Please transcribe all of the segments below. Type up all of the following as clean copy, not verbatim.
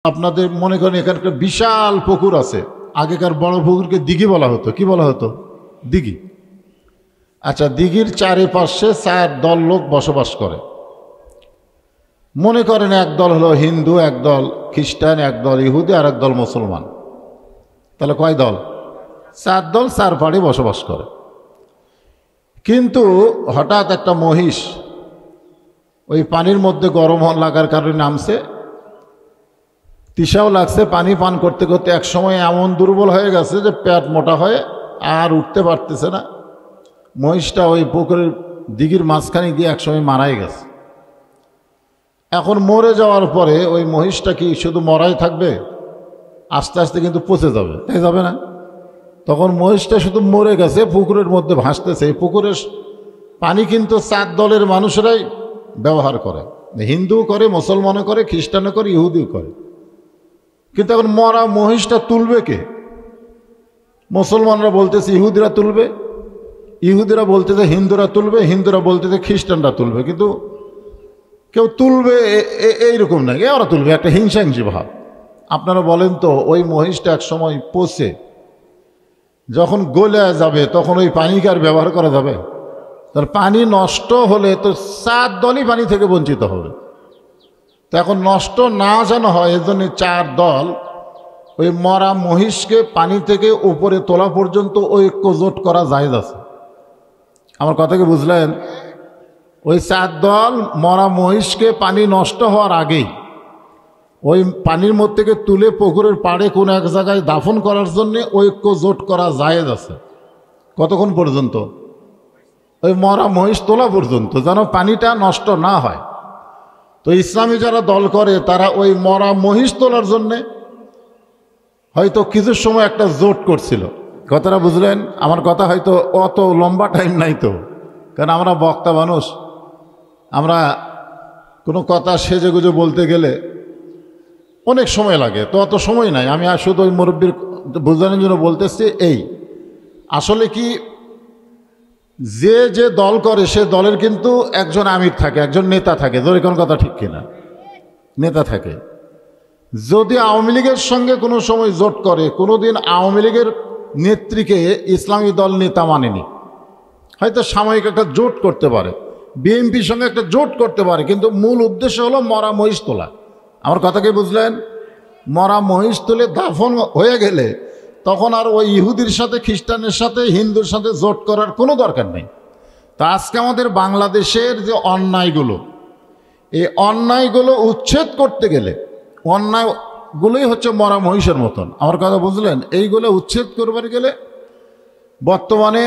আপনাদের মনে করেন এখানে একটা বিশাল পুকুর আছে। আগেকার বড় পুকুরকে দিঘি বলা হতো। কি বলা হতো? দিঘি। আচ্ছা, দিঘির চারিপাশে 4 দল লোক বসবাস করে। মনে করেন এক দল হলো হিন্দু, এক দল খ্রিস্টান, এক দল ইহুদি আর এক দল মুসলমান। তাহলে কয় দল? 4 দল 4 পাড়ে বসবাস করে। কিন্তু হঠাৎ একটা মহিষ ওই পানির মধ্যে গরম লাগার কারণে নামছে, তৃষাও লাগছে, পানি পান করতে করতে এক সময় এমন দুর্বল হয়ে গেছে যে পেট মোটা হয়ে আর উঠতে পারতেছে না। মহিষটা ওই পুকুরের দিঘির মাঝখানে গিয়ে একসময় মারাই গেছে। এখন মরে যাওয়ার পরে ওই মহিষটা কি শুধু মরাই থাকবে? আস্তে আস্তে কিন্তু পচে যাবে, তাই যাবে না? তখন মহিষটা শুধু মরে গেছে, পুকুরের মধ্যে ভাসতেছে। এই পুকুরের পানি কিন্তু 4 দলের মানুষেরাই ব্যবহার করে, হিন্দুও করে, মুসলমানও করে, খ্রিস্টানও করে, ইহুদিও করে। কিন্তু এখন মরা মহিষটা তুলবে কে? মুসলমানরা বলতেছে ইহুদিরা তুলবে, ইহুদিরা বলতেছে হিন্দুরা তুলবে, হিন্দুরা বলতেছে খ্রিস্টানরা তুলবে। কিন্তু কেউ তুলবে এইরকম না, ওরা তুলবে, একটা হিংসাহিংসি ভাব। আপনারা বলেন তো, ওই মহিষটা এক সময় পচে যখন গলে যাবে তখন ওই পানিকে আর ব্যবহার করা যাবে? তার পানি নষ্ট হলে তো 4 দলই পানি থেকে বঞ্চিত হবে। তো এখন নষ্ট না যেন হয়, এজন্য 4 দল ওই মরা মহিষকে পানি থেকে উপরে তোলা পর্যন্ত ঐক্য জোট করা জায়েজ আছে। আমার কথা কি বুঝলেন? ওই 4 দল মরা মহিষকে পানি নষ্ট হওয়ার আগেই ওই পানির মধ্যে থেকে তুলে পুকুরের পাড়ে কোনো এক জায়গায় দাফন করার জন্য ঐক্য জোট করা জায়েজ আছে। কতক্ষণ পর্যন্ত? ওই মরা মহিষ তোলা পর্যন্ত, যেন পানিটা নষ্ট না হয়। তো ইসলামী যারা দল করে তারা ওই মরা মহিষ তোলার জন্যে হয়তো কিছু সময় একটা জোট করছিল। কথাটা বুঝলেন? আমার কথা হয়তো অত লম্বা টাইম নাই তো, কারণ আমরা বক্তা মানুষ, আমরা কোনো কথা সেজে গুজে বলতে গেলে অনেক সময় লাগে, তো অত সময় নাই। আমি আর শুধু ওই মুরব্বীর বোঝানোর জন্য বলতেছি। এই আসলে কি, যে যে দল করে সে দলের কিন্তু একজন আমির থাকে, একজন নেতা থাকে। ধরে কোন কথা ঠিক কিনা? নেতা থাকে। যদি আওয়ামী লীগের সঙ্গে কোনো সময় জোট করে, কোনোদিন আওয়ামী লীগের নেত্রীকে ইসলামী দল নেতা মানেনি, হয়তো সাময়িক একটা জোট করতে পারে, বিএনপির সঙ্গে একটা জোট করতে পারে, কিন্তু মূল উদ্দেশ্য হলো মরা মহিষ তোলা। আমার কথা কি বুঝলেন? মরা মহিষ তুলে দাফন হয়ে গেলে তখন আর ওই ইহুদির সাথে, খ্রিস্টানের সাথে, হিন্দুর সাথে জোট করার কোনো দরকার নেই। তা আজকে আমাদের বাংলাদেশের যে অন্যায়গুলো, এই অন্যায়গুলো উচ্ছেদ করতে গেলে, অন্যায়গুলোই হচ্ছে মরা মহিষের মতন। আমার কথা বুঝলেন? এইগুলো উচ্ছেদ করবার গেলে বর্তমানে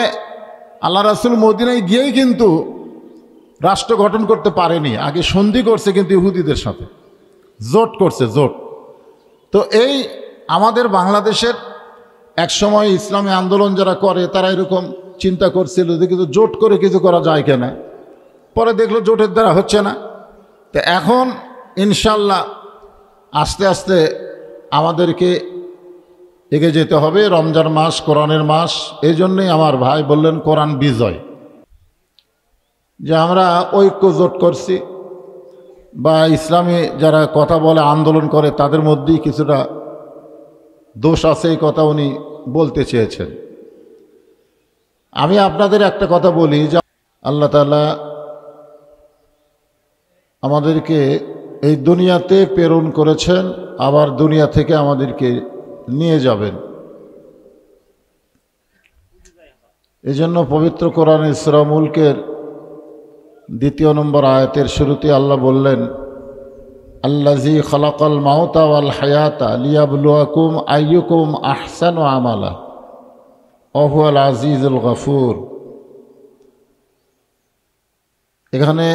আল্লাহ রাসূল মদিনায় গিয়েই কিন্তু রাষ্ট্র গঠন করতে পারেনি। আগে সন্ধি করছে কিন্তু ইহুদিদের সাথে, জোট করছে, জোট। তো এই আমাদের বাংলাদেশের এক সময় ইসলামী আন্দোলন যারা করে তারা এরকম চিন্তা করছিল যে কিন্তু জোট করে কিছু করা যায় কেনা। পরে দেখলো জোটের দ্বারা হচ্ছে না। তো এখন ইনশাল্লাহ আস্তে আস্তে আমাদেরকে এগিয়ে যেতে হবে। রমজান মাস, কোরআনের মাস, এই জন্যই আমার ভাই বললেন কোরআন বিজয়, যে আমরা ঐক্য জোট করছি, বা ইসলামী যারা কথা বলে, আন্দোলন করে, তাদের মধ্যেই কিছুটা দোষ আছে, এই কথা উনি বলতে চেয়েছেন। আমি আপনাদের একটা কথা বলি, যে আল্লাহ তাআলা আমাদেরকে এই দুনিয়াতে প্রেরণ করেছেন, আবার দুনিয়া থেকে আমাদেরকে নিয়ে যাবেন। এই জন্য পবিত্র কোরআনে সূরা মুলকের 2 নম্বর আয়াতের শুরুতে আল্লাহ বললেন, আল্লাযী খালাকাল মাউতা ওয়াল হায়াতা লিয়াবলুয়াকুম আইয়ুকুম আহসানু আমালা ওয়া হুয়াল আজিজুল গফুর। এখানে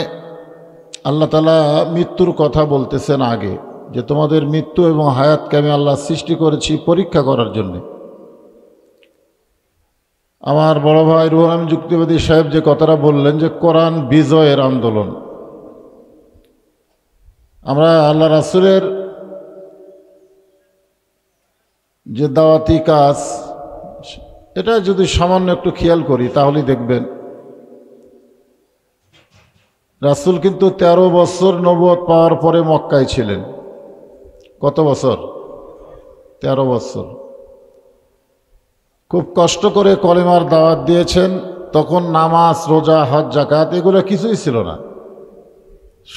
আল্লাহ তাআলা মৃত্যুর কথা বলতেছেন আগে, যে তোমাদের মৃত্যু এবং হায়াতকে আমি আল্লাহ সৃষ্টি করেছি পরীক্ষা করার জন্য। আমার বড় ভাই রুহুল আমিন যুক্তিবাদী সাহেব যে কথাটা বললেন, যে কোরআন বিজয়ের আন্দোলন, আমরা আল্লাহ রাসূলের যে দাওয়াতি কাজ, এটা যদি সামান্য একটু খেয়াল করি তাহলেই দেখবেন রাসূল কিন্তু 13 বছর নবুয়ত পাওয়ার পরে মক্কায় ছিলেন। কত বছর? 13 বছর। খুব কষ্ট করে কলেমার দাওয়াত দিয়েছেন। তখন নামাজ, রোজা, হজ, যাকাত এগুলো কিছুই ছিল না।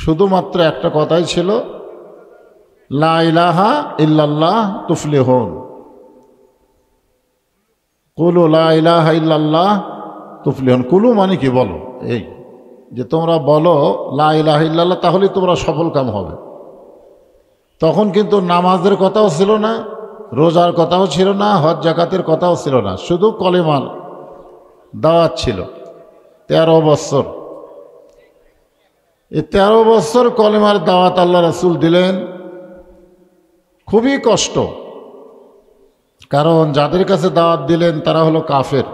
শুধুমাত্র একটা কথাই ছিল, লা ইলাহা ইল্লাল্লাহ তুফলিহুন। কুলু লা ইলাহা ইল্লাল্লাহ তুফলিহুন। কুলু মানে কি? বলো, এই যে তোমরা বলো লা ইলাহা ইল্লাল্লাহ, তাহলেই তোমরা সফল কাম হবে। তখন কিন্তু নামাজের কথাও ছিল না, রোজার কথাও ছিল না, হজ যাকাতের কথাও ছিল না, শুধু কলেমার দাওয়াত ছিল। 13 বছর। এই 13 বছর কলেমার দাওয়াত আল্লাহ রাসূল দিলেন। খুবই কষ্ট, কারণ যাদের কাছে দাওয়াত দিলেন তারা হলো কাফের।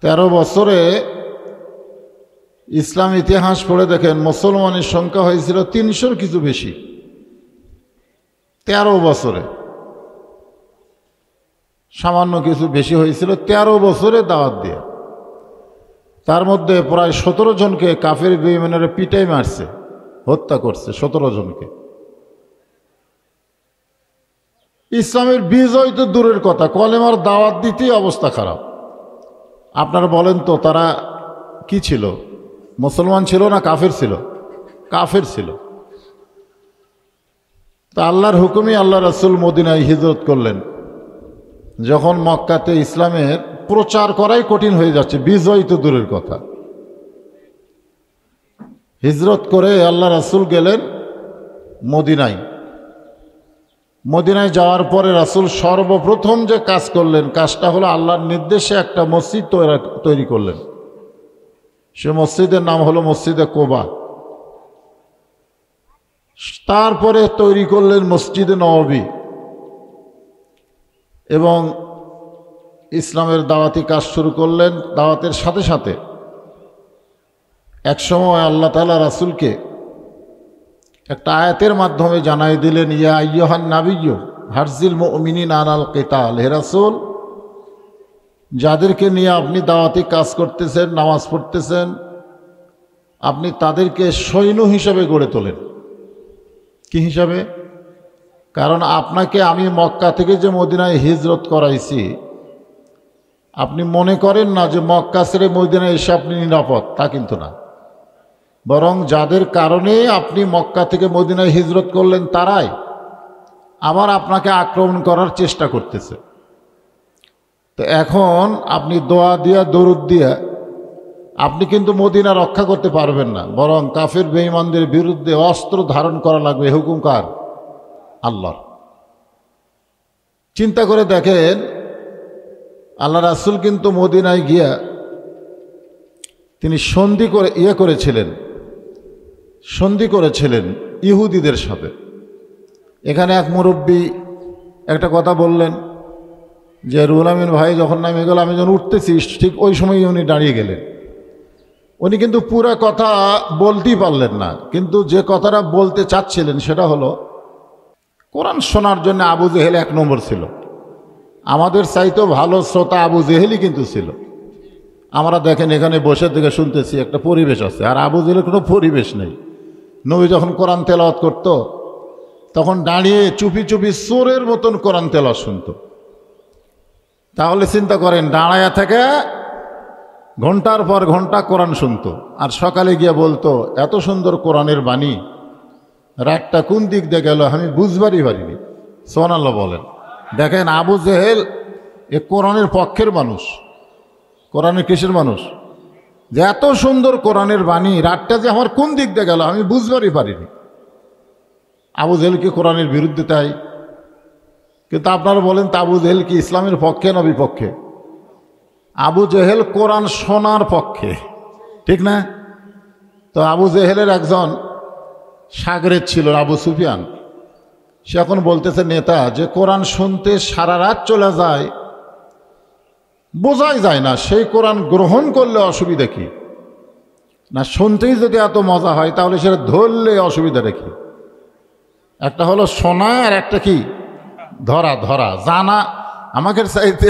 13 বছরে ইসলাম ইতিহাস পড়ে দেখেন, মুসলমানের সংখ্যা হয়েছিল 300-র কিছু বেশি। 13 বছরে সামান্য কিছু বেশি হয়েছিল 13 বছরে দাওয়াত দিয়ে। তার মধ্যে প্রায় 17 জনকে কাফের বেঈমানেরা পিটাই মারছে, হত্যা করছে 17 জনকে। ইসলামের বিজয় তো দূরের কথা, কলেমার দাওয়াত দিতেই অবস্থা খারাপ। আপনারা বলেন তো, তারা কি ছিল? মুসলমান ছিল না কাফের ছিল? কাফের ছিল। তা আল্লাহর হুকুমে আল্লাহ রাসূল মদিনায় হিজরত করলেন। যখন মক্কাতে ইসলামের প্রচার করাই কঠিন হয়ে যাচ্ছে, বিজয় তো দূরের কথা, হিজরত করে আল্লাহ রাসূল গেলেন মদিনায়। মদিনায় যাওয়ার পরে রাসূল সর্বপ্রথম যে কাজ করলেন, কাজটা হলো আল্লাহর নির্দেশে একটা মসজিদ তৈরি করলেন। সে মসজিদের নাম হলো মসজিদে কোবা। তারপরে তৈরি করলেন মসজিদে নববী এবং ইসলামের দাওয়াতি কাজ শুরু করলেন। দাওয়াতের সাথে সাথে একসময় আল্লাহ তাআলা রাসূলকে একটা আয়াতের মাধ্যমে জানাই দিলেন, ইয়া আইয়ুহান নাবিয়্যু হারজিল মুমিনিনা আলাল কিতাল। হে রাসূল, যাদেরকে নিয়ে আপনি দাওয়াতি কাজ করতেছেন, নামাজ পড়তেছেন, আপনি তাদেরকে সৈন্য হিসাবে গড়ে তোলেন। কি হিসাবে? কারণ আপনাকে আমি মক্কা থেকে যে মদিনায় হিজরত করাইছি, আপনি মনে করেন না যে মক্কা ছেড়ে মদিনায় এসে আপনি নিরাপদ, তা কিন্তু না। বরং যাদের কারণে আপনি মক্কা থেকে মদিনায় হিজরত করলেন, তারাই আবার আপনাকে আক্রমণ করার চেষ্টা করতেছে। তো এখন আপনি দোয়া দিয়া, দরুদ দিয়া আপনি কিন্তু মদিনা রক্ষা করতে পারবেন না, বরং কাফের বেঈমানদের বিরুদ্ধে অস্ত্র ধারণ করা লাগবে। হুকুম কার? আল্লাহর। চিন্তা করে দেখেন, আল্লাহ রাসূল কিন্তু মদিনায় গিয়া তিনি সন্ধি করেছিলেন ইহুদিদের সাথে। এখানে এক মুরব্বী একটা কথা বললেন যে, রুহুল আমিন ভাই যখন নামে গেল, আমি যখন উঠতেছি ঠিক ওই সময় উনি দাঁড়িয়ে গেলেন। উনি কিন্তু পুরো কথা বলতেই পারলেন না, কিন্তু যে কথাটা বলতে চাচ্ছিলেন সেটা হলো, কোরআন শোনার জন্য আবু জেহেল 1 নম্বর ছিল। আমাদের চাইতেও ভালো শ্রোতা আবু জেহেলই কিন্তু ছিল। আমরা দেখেন এখানে বসে থেকে শুনতেছি, একটা পরিবেশ আছে, আর আবু জেহেলের কোনো পরিবেশ নেই। নবী যখন কোরআন তেলাওয়াত করত, তখন দাঁড়িয়ে চুপি চুপি চোরের মতন কোরআন তেলাওয়াত শুনত। তাহলে চিন্তা করেন, দাঁড়ায়া থেকে ঘন্টার পর ঘন্টা কোরআন শুনত, আর সকালে গিয়ে বলতো, এত সুন্দর কোরআনের বাণী, রাতটা কোন দিক দিয়ে গেল আমি বুঝবারই পারিনি। সুবহানাল্লাহ বলেন। দেখেন, আবু জেহেল এ কোরআনের পক্ষের মানুষ, কোরআনের কিসের মানুষ? যে এত সুন্দর কোরআনের বাণী, রাতটা যে আমার কোন দিক দিয়ে গেল আমি বুঝবারই পারিনি। আবু জেহেল কি কোরআনের বিরুদ্ধে? তাই। কিন্তু আপনারা বলেন তো, আবু জেহেল কি ইসলামের পক্ষে না বিপক্ষে? আবু জেহেল কোরআন শোনার পক্ষে, ঠিক না? তো আবু জেহেলের একজন শাগরেদ ছিল আবু সুফিয়ান। সে এখন বলতেছে নেতা, যে কোরআন শুনতে সারা রাত চলে যায়, বোঝাই যায় না সেই কোরআন গ্রহণ করলে অসুবিধা কি? না শুনতেই যদি এত মজা হয়, তাহলে সেটা ধরলে অসুবিধা রেখে। একটা হলো শোনা, আর একটা কি ধরা। জানা আমাকে চাইতে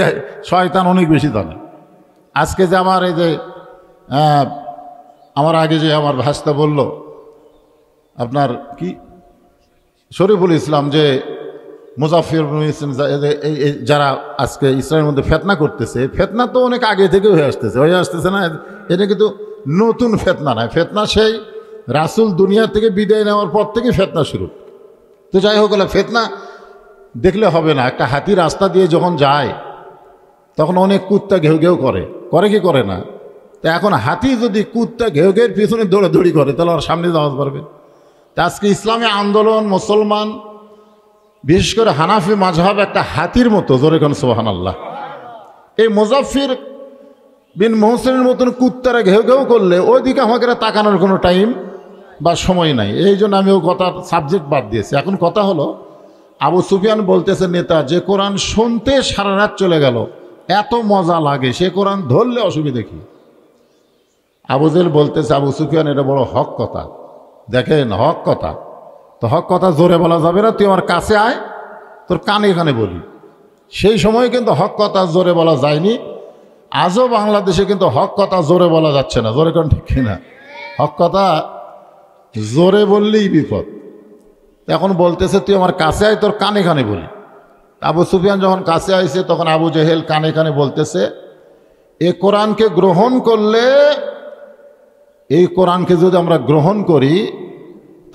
শয়তান অনেক বেশি জানে। আজকে যে আমার এই যে আমার আগে যে আমার ভাস্তা বলল, আপনার কি শরীফুল ইসলাম যে মুজাফফর যারা আজকে ইসলামের মধ্যে ফেতনা করতেছে, ফেতনা তো অনেক আগে থেকে হয়ে আসতেছে না, এটা কিন্তু নতুন ফেতনা নয়। ফেতনা সেই রাসূল দুনিয়া থেকে বিদায় নেওয়ার পর থেকে ফেতনা শুরু। তো যাই হোক, ফেতনা দেখলে হবে না। একটা হাতি রাস্তা দিয়ে যখন যায় তখন অনেক কুত্তা ঘেউ ঘেউ করে কি করে না? তো এখন হাতি যদি কুত্তা ঘেউ ঘেউর পিছনে দৌড়াদৌড়ি করে তাহলে ওর সামনে যাওয়া পারবে? তা আজকে ইসলামী আন্দোলন, মুসলমান, বিশেষ করে হানাফি মাযহাব একটা হাতির মতো। জোরে কোন সুবহানাল্লাহ। এই মুজাফফর বিন মোহসেনের মতন কুত্তারা ঘেউ ঘেউ করলে ওইদিকে আমাকে তাকানোর কোনো টাইম বা সময় নাই। এই জন্য আমি ও কথার সাবজেক্ট বাদ দিয়েছি। এখন কথা হলো, আবু সুফিয়ান বলতেছে নেতা, যে কোরআন শুনতে সারা রাত চলে গেল, এত মজা লাগে, সে কোরআন ধরলে অসুবিধা কি? আবু জেহেল বলতেছে, আবু সুফিয়ান এটা বড় হক কথা। দেখেন, হক কথা তো হক কথা জোরে বলা যাবে না, তুই আমার কাছে আয়, তোর কানে কানে বলি। সেই সময় কিন্তু হক কথা জোরে বলা যায়নি। আজও বাংলাদেশে কিন্তু হক কথা জোরে বলা যাচ্ছে না। জোরে কোন ঠিক কিনা? হক কথা জোরে বললেই বিপদ। এখন বলতেছে তুই আমার কাছে আয়, তোর কানে কানে বলি। আবু সুফিয়ান যখন কাছে আইছে তখন আবু জেহেল কানে কানে বলতেছে, এ কোরআনকে গ্রহণ করলে, এই কোরআনকে যদি আমরা গ্রহণ করি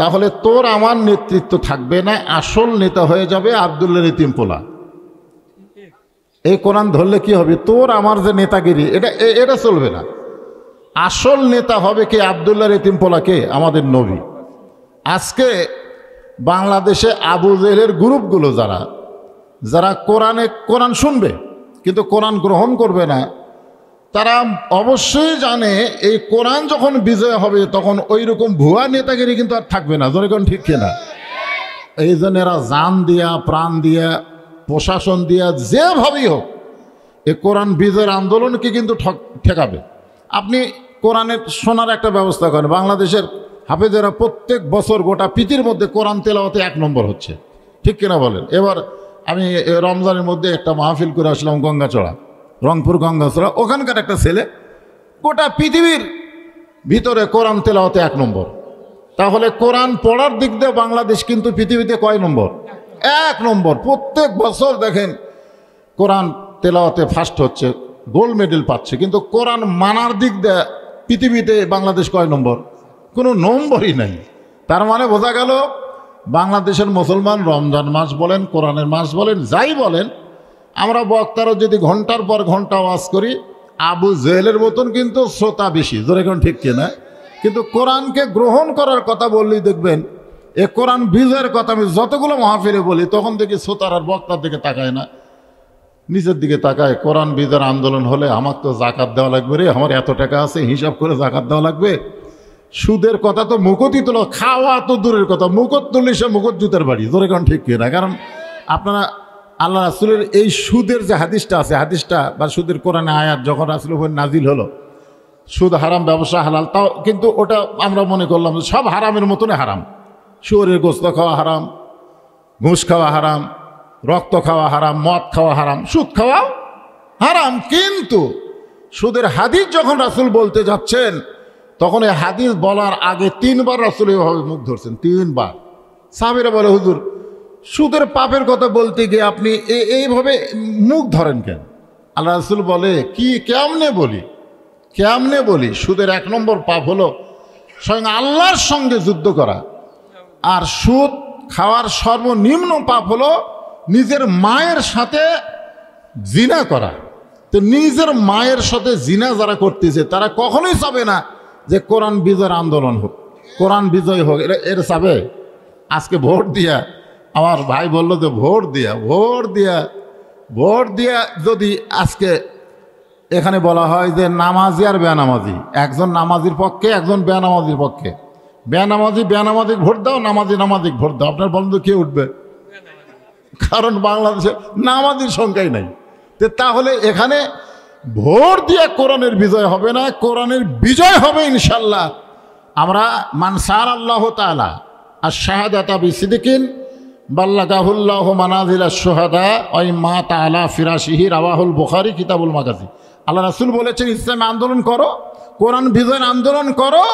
তাহলে তোর আমার নেতৃত্ব থাকবে না, আসল নেতা হয়ে যাবে আব্দুল্লাহর ইতিম পোলা। এই কোরআন ধরলে কি হবে? তোর আমার যে নেতাগিরি, এটা চলবে না। আসল নেতা হবে কে? আব্দুল্লাহর ইতিম পোলা কে? আমাদের নবী। আজকে বাংলাদেশে আবু জেহেলের গ্রুপগুলো যারা কোরআন শুনবে কিন্তু কোরআন গ্রহণ করবে না, তারা অবশ্যই জানে এই কোরআন যখন বিজয় হবে তখন ওই রকম ভুয়া নেতাগিরি কিন্তু আর থাকবে না। জোরে কোন ঠিক কিনা? এই জন্য এরা জান দিয়া, প্রাণ দিয়া, প্রশাসন দিয়া, যেভাবেই হোক এই কোরআন বিজয়ের আন্দোলনকে কিন্তু ঠেকাবে। আপনি কোরআনের শোনার একটা ব্যবস্থা করেন। বাংলাদেশের হাফেজেরা প্রত্যেক বছর গোটা পৃথিবীর মধ্যে কোরআন তেলাওয়াতে 1 নম্বর হচ্ছে, ঠিক কিনা বলেন? এবার আমি রমজানের মধ্যে একটা মাহফিল করে আসলাম গঙ্গাচড়া, রংপুর গঙ্গাচড়া। ওখানকার একটা ছেলে গোটা পৃথিবীর ভিতরে কোরআন তেলাওয়াতে 1 নম্বর। তাহলে কোরআন পড়ার দিক দিয়ে বাংলাদেশ কিন্তু পৃথিবীতে কয় নম্বর? 1 নম্বর। প্রত্যেক বছর দেখেন কোরআন তেলাওয়াতে ফার্স্ট হচ্ছে, গোল্ড মেডেল পাচ্ছে। কিন্তু কোরআন মানার দিক দিয়ে পৃথিবীতে বাংলাদেশ কয় নম্বর? কোনো নম্বরই নাই। তার মানে বোঝা গেল বাংলাদেশের মুসলমান রমজান মাস বলেন, কোরআনের মাস বলেন, যাই বলেন, আমরা বক্তারা যদি ঘন্টার পর ঘন্টা ওয়াজ করি, আবু জেহেলের মতন কিন্তু শ্রোতা বেশি। জোরে কোন ঠিক কিনা? কিন্তু কোরআনকে গ্রহণ করার কথা বললেই দেখবেন এ কোরআন বিজয়ের কথা আমি যতগুলো মাহফিলে বলি তখন দেখি শ্রোতার আর বক্তার দিকে তাকায় না, নিচের দিকে তাকায়। কোরআন বিজয়ের আন্দোলন হলে আমার তো জাকাত দেওয়া লাগবে রে, আমার এত টাকা আছে, হিসাব করে জাকাত দেওয়া লাগবে। সুদের কথা তো মুকতই তোলো, খাওয়া তো দূরের কথা, মুকত তুললে সে মুকত জুতের বাড়ি। জোরে কোন ঠিক কিনা? কারণ আপনারা আল্লাহ রাসূলের এই সুদের যে হাদিসটা আছে, হাদিসটা বা সুদের কোরআনে আয়াত যখন রাসূলের উপর নাজিল হলো, সুদ হারাম, ব্যবসা হালাল, তাও কিন্তু ওটা আমরা মনে করলাম সব হারামের মতনই হারাম। শুয়োরের গোস্ত খাওয়া হারাম, ঘুষ খাওয়া হারাম, রক্ত খাওয়া হারাম, মদ খাওয়া হারাম, সুদ খাওয়া হারাম। কিন্তু সুদের হাদিস যখন রাসূল বলতে যাচ্ছেন তখন এই হাদিস বলার আগে 3 বার রাসূল এভাবে মুখ ধরছেন, 3 বার। সাহাবীরা বলে, হুজুর সুদের পাপের কথা বলতে গিয়ে আপনি এইভাবে মুখ ধরেন কেন? আল্লাহ রাসূল বলে, কি কেমনে বলি? সুদের 1 নম্বর পাপ হলো স্বয়ং আল্লাহর সঙ্গে যুদ্ধ করা। আর সুদ খাওয়ার সর্বনিম্ন পাপ হলো নিজের মায়ের সাথে জিনা করা। তো নিজের মায়ের সাথে জিনা যারা করতেছে তারা কখনোই চাবে না যে কোরআন বিজয়ের আন্দোলন হোক, কোরআন বিজয় হোক। এর চাবে? আজকে ভোট দিয়া, আমার ভাই বলল যে ভোট দিয়া যদি আজকে এখানে বলা হয় যে নামাজি আর বেনামাজি, একজন নামাজির পক্ষে, একজন বেনামাজির পক্ষে, বেনামাজি ভোট দাও, নামাজি ভোট দাও, আপনার বন্ধু কে উঠবে? কারণ বাংলাদেশে নামাজির সংখ্যাই নাই। তাহলে এখানে ভোট দিয়ে কোরআনের বিজয় হবে না, কোরআনের বিজয় হবে ইনশাল্লাহ। আমরা মানসার আল্লাহ তাআলা আর শাহাদাতা বিসিদিকিন বাল্লাগাহুল্লাহু মানাজিলা শুহাদা ওই মা তাআলা ফিরাশিহি রাওয়াহুল বুখারী কিতাবুল মাগাজি। আল্লাহ রাসূল বলেছেন, ইসলামে আন্দোলন করো, কোরআন বিজয়ের আন্দোলন করো।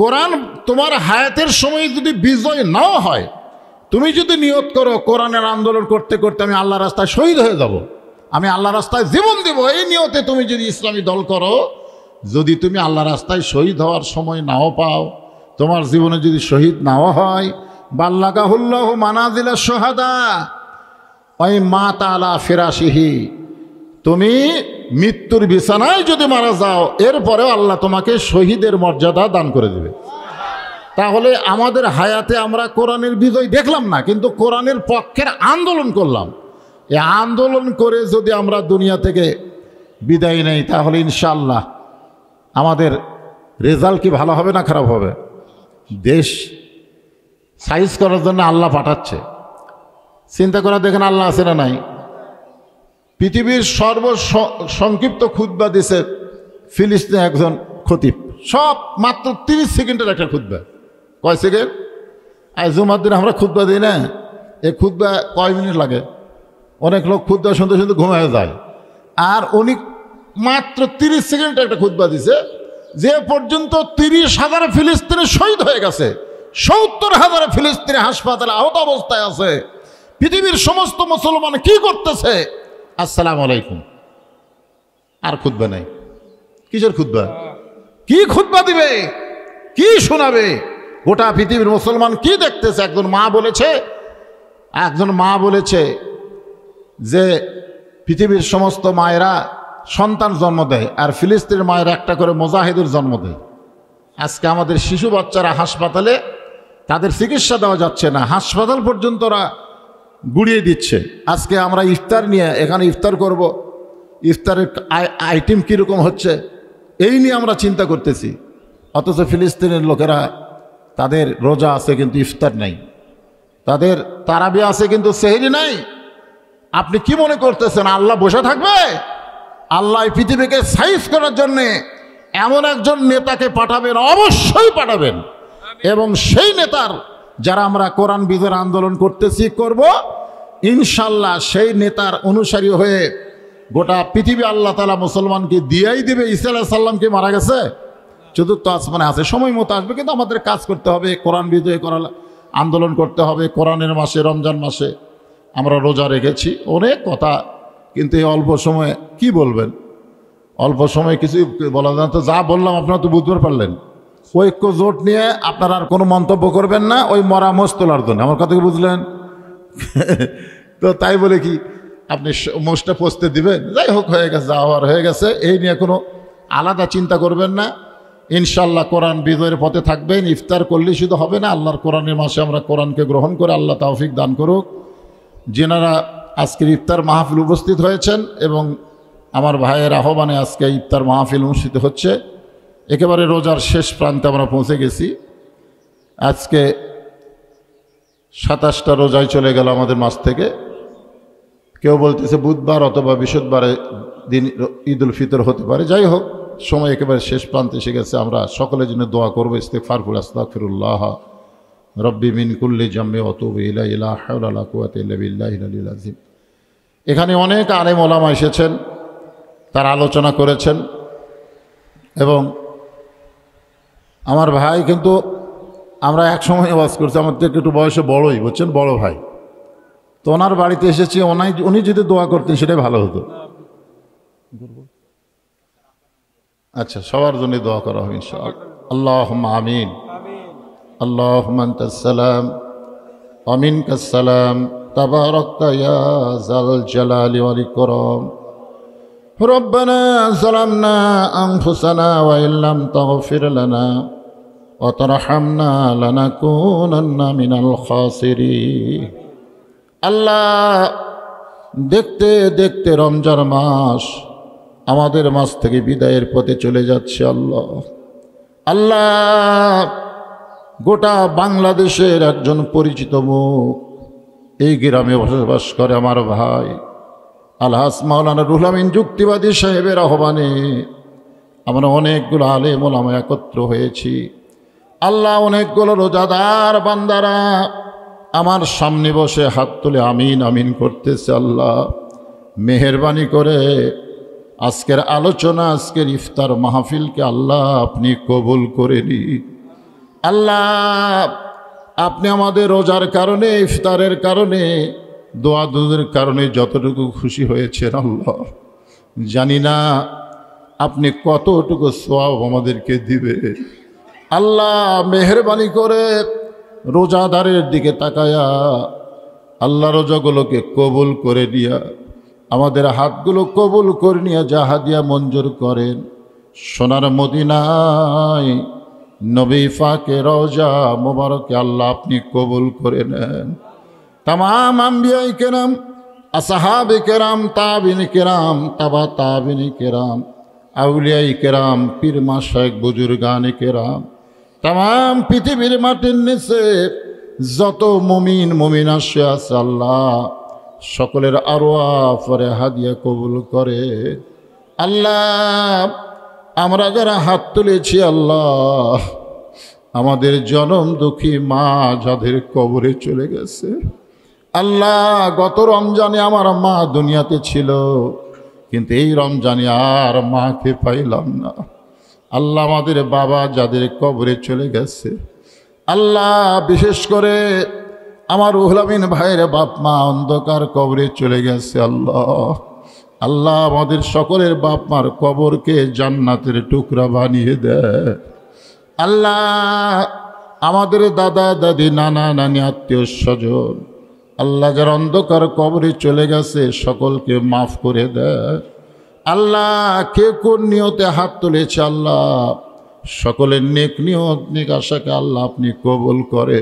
কোরআন তোমার হায়াতের সময় যদি বিজয় নাও হয়, তুমি যদি নিয়ত করো কোরআনের আন্দোলন করতে করতে আমি আল্লাহ রাস্তায় শহীদ হয়ে যাব, আমি আল্লাহ রাস্তায় জীবন দেব, এই নিয়তে তুমি যদি ইসলামী দল করো, যদি তুমি আল্লাহ রাস্তায় শহীদ হওয়ার সময় নাও পাও, তোমার জীবনে যদি শহীদ নাও হয়, বাল্লাগাহুল্লাহু মানাজিলা শুহাদা ওই মা তাআলা ফিরাশিহি, তুমি মৃত্যুর বিছানায় যদি মারা যাও, এরপরেও আল্লাহ তোমাকে শহীদের মর্যাদা দান করে দেবে। তাহলে আমাদের হায়াতে আমরা কোরআনের বিজয় দেখলাম না, কিন্তু কোরআনের পক্ষের আন্দোলন করলাম। এই আন্দোলন করে যদি আমরা দুনিয়া থেকে বিদায় নেই, তাহলে ইনশাআল্লাহ আমাদের রেজাল্ট কি ভালো হবে না খারাপ হবে? দেশ সাইজ করার জন্য আল্লাহ পাঠাচ্ছে। চিন্তা করে দেখেন আল্লাহ আছে না নাই? পৃথিবীর সংক্ষিপ্ত খুতবা দিছে ফিলিস্তিনে একজন খতিব, সব মাত্র 30 সেকেন্ডের একটা খুতবা। কয় সেকেন্ড? আর জুমার দিন আমরা খুতবা দিই না, এই খুতবা কয় মিনিট লাগে? অনেক লোক খুতবা শুনতে শুনতে ঘুমিয়ে যায়, আর উনি মাত্র 30 সেকেন্ড একটা খুতবা দিছে, যে পর্যন্ত 30,000 ফিলিস্তিনি শহীদ হয়ে গেছে, 70,000 ফিলিস্তিনি হাসপাতালে আহত অবস্থায় আছে। পৃথিবীর সমস্ত মুসলমান কি করতেছে? আসসালামু আলাইকুম, আর খুতবা নাই। কিসের খুতবা? কি খুতবা দিবে? কি শোনাবে? গোটা পৃথিবীর মুসলমান কি দেখতেছে? একজন মা বলেছে যে পৃথিবীর সমস্ত মায়েরা সন্তান জন্ম দেয়, আর ফিলিস্তিনের মায়েরা একটা করে মুজাহিদের জন্ম দেয়। আজকে আমাদের শিশু বাচ্চারা হাসপাতালে, তাদের চিকিৎসা দেওয়া যাচ্ছে না, হাসপাতাল পর্যন্ত ওরা গুড়িয়ে দিচ্ছে। আজকে আমরা ইফতার নিয়ে এখানে ইফতার করব, ইফতারের আইটেম কীরকম হচ্ছে এই নিয়ে আমরা চিন্তা করতেছি, অথচ ফিলিস্তিনের লোকেরা তাদের রোজা আছে কিন্তু ইফতার নাই, তাদের তারাবি আছে কিন্তু সেহরি নাই। আপনি কি মনে করতেছেন আল্লাহ বসে থাকবে? আল্লাহ পৃথিবীকে সাইজ করার জন্যে এমন একজন নেতাকে পাঠাবেন, অবশ্যই পাঠাবেন, এবং সেই নেতার যারা আমরা কোরআন বিজয়ের আন্দোলন করব, ইনশাল্লাহ সেই নেতার অনুসারী হয়ে গোটা পৃথিবী আল্লাহ তাআলা মুসলমানকে দিয়াই দেবে। ঈসা আলাইহিস সালামকে মারা গেছে, চতুর্থ আসমানে আছে, সময় মতো আসবে, কিন্তু আমাদের কাজ করতে হবে, কোরআন বিজয় করার আন্দোলন করতে হবে। কোরআনের মাসে, রমজান মাসে আমরা রোজা রেখেছি, অনেক কথা, কিন্তু এই অল্প সময়ে কি বলবেন? অল্প সময় কিছু বলা যায় না। তো যা বললাম আপনারা তো বুঝতে পারলেন। ঐক্য জোট নিয়ে আপনারা আর কোনো মন্তব্য করবেন না, ওই মরা মোষ তোলার জন্য। আমার কথা কি বুঝলেন? তো তাই বলে কি আপনি মোষটা পচতে দিবেন? যাই হোক, হয়ে গেছে, যা হওয়ার হয়ে গেছে, এই নিয়ে কোনো আলাদা চিন্তা করবেন না। ইনশাল্লাহ কোরআন বিজয়ের পথে থাকবেন। ইফতার করলেই শুধু হবে না, আল্লাহর কোরআনের মাসে আমরা কোরআনকে গ্রহণ করে আল্লাহ তৌফিক দান করুক। যেনারা আজকের ইফতার মাহফিল উপস্থিত হয়েছেন এবং আমার ভাইয়ের আহ্বানে আজকে ইফতার মাহফিল অনুষ্ঠিত হচ্ছে, একেবারে রোজার শেষ প্রান্তে আমরা পৌঁছে গেছি। আজকে 27টা রোজায় চলে গেল আমাদের মাস থেকে। কেউ বলতেছে বুধবার অথবা বৃহস্পতিবারে দিন ঈদুল ফিতর হতে পারে। যাই হোক, সময় একেবারে শেষ প্রান্তে এসে গেছে। আমরা সকলের জন্য দোয়া করবো, ইস্তিগফার করে আস্তাগফিরুল্লাহ রব্বি মিন কুল্লি জাম্মি ওয়া তুবু ইলাইহি লা হাওলা ওয়ালা কুওয়াতা ইল্লা বিল্লাহিল আলিয়্যিল আযীম। এখানে অনেক আলেম ওলামা এসেছেন, তারা আলোচনা করেছেন, এবং আমার ভাই কিন্তু আমরা এক সময় ওয়াজ করছি, আমার থেকে একটু বয়সে বড়ই, বুঝছেন, বড় ভাই। তো ওনার বাড়িতে এসেছি, উনি যদি দোয়া করতেন সেটাই ভালো হতো। আচ্ছা, সবার জন্য দোয়া করা হবে ইনশাআল্লাহ। আল্লাহুম্মা আমিন। আল্লাহুম্মা আনতাস সালাম ওয়া মিনকাস সালাম তাবারাকতা ইয়া যাল জালালি ওয়াল ইকরাম। রব্বানা যালামনা আনফুসানা ওয়া ইল্লাম তাগফির লানা ওয়া তারহামনা লানাকুনান্না মিনাল খাসিরিন। আল্লাহ, দেখতে দেখতে রমজান মাস আমাদের মাস থেকে বিদায়ের পথে চলে যাচ্ছে। আল্লাহ, গোটা বাংলাদেশের একজন পরিচিত মুখ, এই গ্রামে বসবাস করে আমার ভাই আলহাজ মাওলানা রুহুল আমিন যুক্তিবাদী সাহেবের আহ্বানে আমরা অনেকগুলো আলেম ওলামা একত্র হয়েছি। আল্লাহ, অনেকগুলো রোজাদার বান্দারা আমার সামনে বসে হাত তুলে আমিন আমিন করতেছে। আল্লাহ, মেহেরবানি করে আজকের আলোচনা, আজকের ইফতার মাহফিলকে আল্লাহ আপনি কবুল করে নিন। আল্লাহ, আপনি আমাদের রোজার কারণে, ইফতারের কারণে, দোয়া দুধের কারণে যতটুকু খুশি হয়েছেন আল্লাহ, জানি না আপনি কতটুকু সওয়াব আমাদেরকে দিবে। আল্লাহ মেহেরবানি করে রোজাদারের দিকে তাকায়া আল্লাহ রোজাগুলোকে কবুল করে দিয়া, আমাদের হাতগুলো কবুল করে নিয়ে জাহাদিয়া মঞ্জুর করেন। সোনার মদিনায় নবী পাকের রওজা মোবারকে আল্লাহ আপনি কবুল করে নেন। তামাম আম্বিয়ায়ে কেরাম, আসহাবে কেরাম, তাবিঈন কেরাম, তাবা তাবিঈন কেরাম, আউলিয়ায়ে কেরাম, পীর মাশায়েখ, বুজুর্গানে কেরাম, তামাম পৃথিবীর মাটির নিচে যত মুমিন মুমিনা আছে আল্লাহ সকলের আরওয়াহ পরে হাদিয়া কবুল করে। আল্লাহ আমরা যারা হাত তুলেছি আল্লাহ, আমাদের জনম দুঃখী মা যাদের কবরে চলে গেছে আল্লাহ, গত রমজানে আমার মা দুনিয়াতে ছিল, কিন্তু এই রমজানে আর মাকে পাইলাম না। আল্লাহ আমাদের বাবা যাদের কবরে চলে গেছে আল্লাহ, বিশেষ করে আমার রুহুল আমিন ভাইয়ের বাপ মা অন্ধকার কবরে চলে গেছে আল্লাহ। আল্লাহ আমাদের সকলের বাপ মার কবরকে জান্নাতের টুকরা বানিয়ে দেয়। আল্লাহ আমাদের দাদা দাদি, নানা নানি, আত্মীয় স্বজন আল্লাহ যারা অন্ধকার কবরে চলে গেছে সকলকে মাফ করে দেয়। আল্লাহ কে কোন নিয়তে হাত তুলেছে আল্লাহ সকলের নেক নিয়ত নেক আশাকে আল্লাহ আপনি কবুল করে।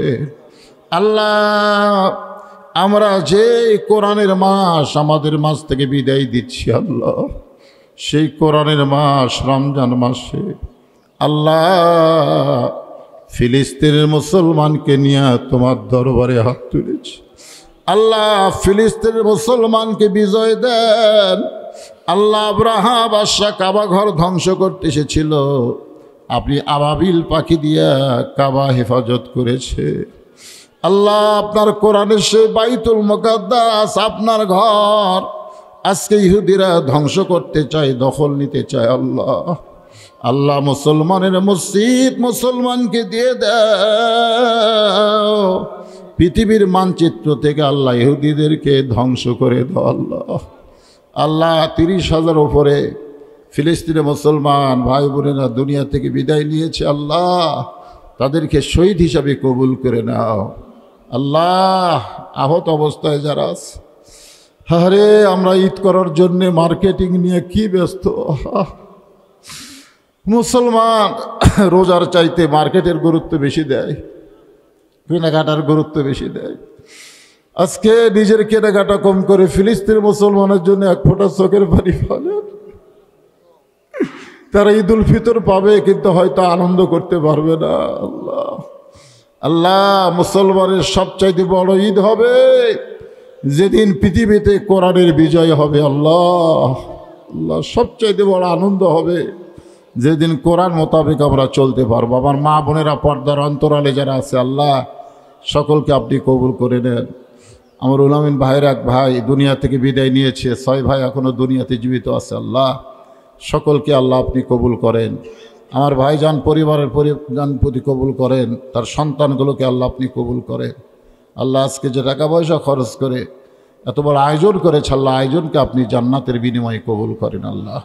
আল্লাহ আমরা যে কোরআনের মাস আমাদের মাস থেকে বিদায় দিচ্ছি আল্লাহ, সেই কোরআনের মাস রমজান মাসে আল্লাহ ফিলিস্তিনের মুসলমানকে নিয়ে তোমার দরবারে হাত তুলেছি আল্লাহ, ফিলিস্তিনের মুসলমানকে বিজয় দেন আল্লাহ। আব্রাহা বাদশা কাবা ঘর ধ্বংস করতে এসেছিল, আপনি আবাবিল পাখি দিয়া কাবা হেফাজত করেছে আল্লাহ। আপনার কোরআনের সে বাইতুল মুকাদ্দাস আপনার ঘর আজকে ইহুদিরা ধ্বংস করতে চায়, দখল নিতে চায় আল্লাহ। আল্লাহ মুসলমানের মসজিদ মুসলমানকে দিয়ে দাও, পৃথিবীর মানচিত্র থেকে আল্লাহ ইহুদিদেরকে ধ্বংস করে দাও আল্লাহ। আল্লাহ 30,000 উপরে ফিলিস্তিনের মুসলমান ভাই বোনেরা দুনিয়া থেকে বিদায় নিয়েছে আল্লাহ, তাদেরকে শহীদ হিসাবে কবুল করে নাও আল্লাহ। আহত অবস্থায় যারা আছে, আরে আমরা ঈদ করার জন্যে মার্কেটিং নিয়ে কি ব্যস্ত। মুসলমান রোজার চাইতে মার্কেটের গুরুত্ব বেশি দেয়, কেনাকাটার গুরুত্ব বেশি দেয়। আজকে নিজের কেনাকাটা কম করে ফিলিস্তিন মুসলমানের জন্য এক ফোঁটা চোখের পানি ফেলে। তারা ঈদুল ফিতর পাবে কিন্তু হয়তো আনন্দ করতে পারবে না আল্লাহ। আল্লাহ মুসলমানের সবচাইতে বড় ঈদ হবে যেদিন পৃথিবীতে কোরআনের বিজয় হবে আল্লাহ। আল্লাহ সবচাইতে বড় আনন্দ হবে যেদিন কোরআন মোতাবেক আমরা চলতে পারবো। আমার মা বোনেরা পর্দার অন্তরালে যারা আছে আল্লাহ সকলকে আপনি কবুল করে নেন। আমার রুহুল আমিন ভাইয়ের এক ভাই দুনিয়া থেকে বিদায় নিয়েছে, 6 ভাই এখনও দুনিয়াতে জীবিত আছে আল্লাহ, সকলকে আল্লাহ আপনি কবুল করেন। আমার ভাইজান পরিবারের পরিজন প্রতি কবুল করেন, তার সন্তানগুলোকে আল্লাহ আপনি কবুল করেন আল্লাহ। আজকে যে টাকা পয়সা খরচ করে এত বড় আয়োজন করেছে আল্লাহ, আয়োজনকে আপনি জান্নাতের বিনিময়ে কবুল করেন আল্লাহ।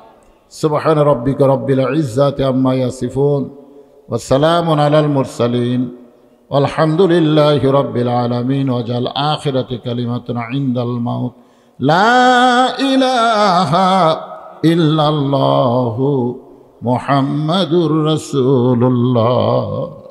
সুবহান রাব্বিকা রাব্বিল ইজ্জাতি আম্মা ইয়াসিফুন ওয়া সালামুন আলাল মুরসালিন আলহামদুলিল্লাহি রাব্বিল আলামিন। ওয়াজাল আখিরাতি কালিমাতুন ইনদাল মাউত লা ইলাহা ইল্লাল্লাহু মুহাম্মাদুর রাসূলুল্লাহ।